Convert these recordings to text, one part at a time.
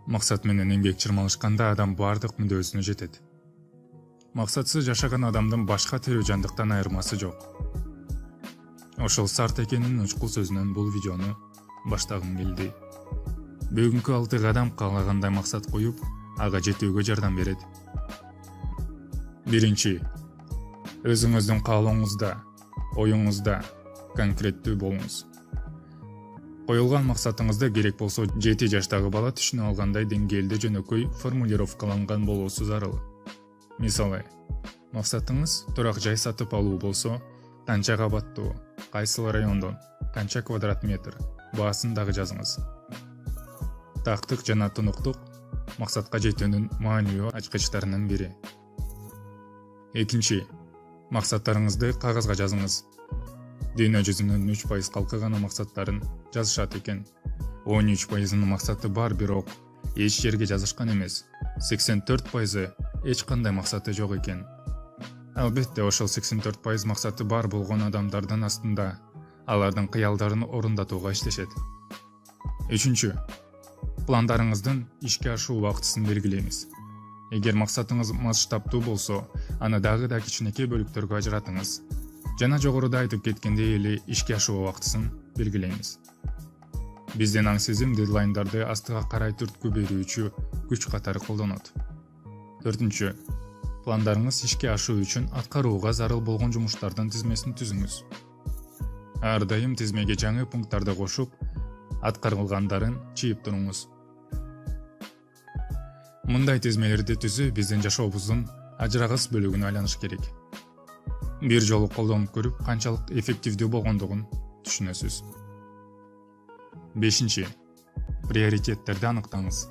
Максат менен эмгек чырмалышканда адам бардык мүдөөсүнө жетет. Максатсыз жашаган адамдын башка тирүү жандыктан айырмасы жок. Ошол Сарт экенин учкул сөзүнөн бул видеону баштагым келди. Бүгүнкү 6 кадам каалагандай максат коюп, ага жетүүгө жардам берет. Биринчи, өзүңүздүн каалооңузда, оюңузда конкреттүү болуңуз. Коюлган максатыңызды керек болсо 7 жаштагы бала түшүнө алгандай деңгээлде жөнөкөй формулировкаланган болуусу зарыл. Мисалы, максатыңыз турак жай сатып алуу болсо, канча кабаттуу, кайсыл райондон, канча квадрат метр баасын дагы жазыңыз. Тактык жана тунуктук максатка жетүүнүн маанилүү ачкычтарынын бири. Экинчи, максаттарыңызды кагазга жазыңыз. Дүйнө жүзүнүн 3% калкы гана максаттарын жазышат экен. 13%-ынын максаты бар, бирок эч жерге жазышкан эмес. 84%-ы эч кандай максаты жок экен. Албетте, ошол 84% максаты бар болгон адамдардын астында алардын кыялдарын орундатууга иштешет. Үчүнчү, пландарыңыздын ишке ашуу убактысын белгилеңиз. Эгер максатыңыз масштабтуу болсо, аны дагы да кичинекей бөлүктөргө ажыратыңыз. Жана жогоруда айтып кеткендей эле ишке ашуу убактысын белгилеңиз. Биздин аңсызым дедлайндарды астыга карай түрткү берүүчү күч катары колдонот. Төртүнчү, пландарыңыз ишке ашуу үчүн аткарууга зарыл болгон жумуштардын тизмесин түзүңүз. Ар дайым тизмеге жаңы пункттарды кошуп, аткарылгандарын чыйып туруңуз. Мындай тизмелерди түзүү биздин жашообуздун ажырагыс бөлүгүнө айланышы керек. Бир жолу колдонуп көрүп, канчалык эффективдүү болгондугун түшүнөсүз. Бешинчи, приоритеттерди аныктаңыз.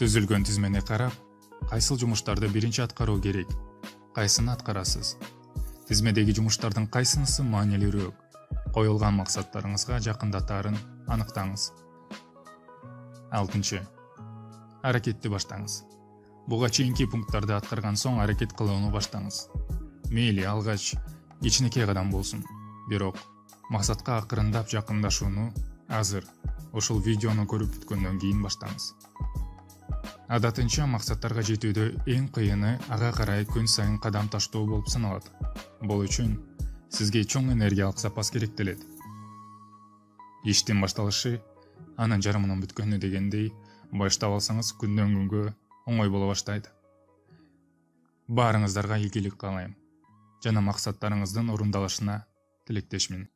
Түзүлгөн тизмени карап, кайсыл жумуштарды биринчи аткаруу керек, кайсын аткарасыз. Тизмедеги жумуштардын кайсынысы маанилүүрөөк, коюлган максаттарыңызга жакындатаарын аныктаңыз. Алтынчы, аракетти баштаңыз. Буга чейинки пункттарды аткарган соң аракет кылууну баштаңыз. Мейли алгач кичинекей кадам болсун, бирок максатка акырындап жакындашууну азыр ошол видеону көрүп бүткөндөн кийин баштаңыз. Адатынча максаттарга жетүүдө эң кыйыны ага карай күн сайын кадам таштоо болуп саналат. Бул үчүн сизге чоң энергиялык запас керектелет. Иштин башталышы анын жарымынан бүткөнү дегендей, баштап алсаңыз күндөн күнгө оңой боло баштайт. Баарыңыздарга ийгилик каалайм жана максаттарыңыздын орундалышына тилектешмин.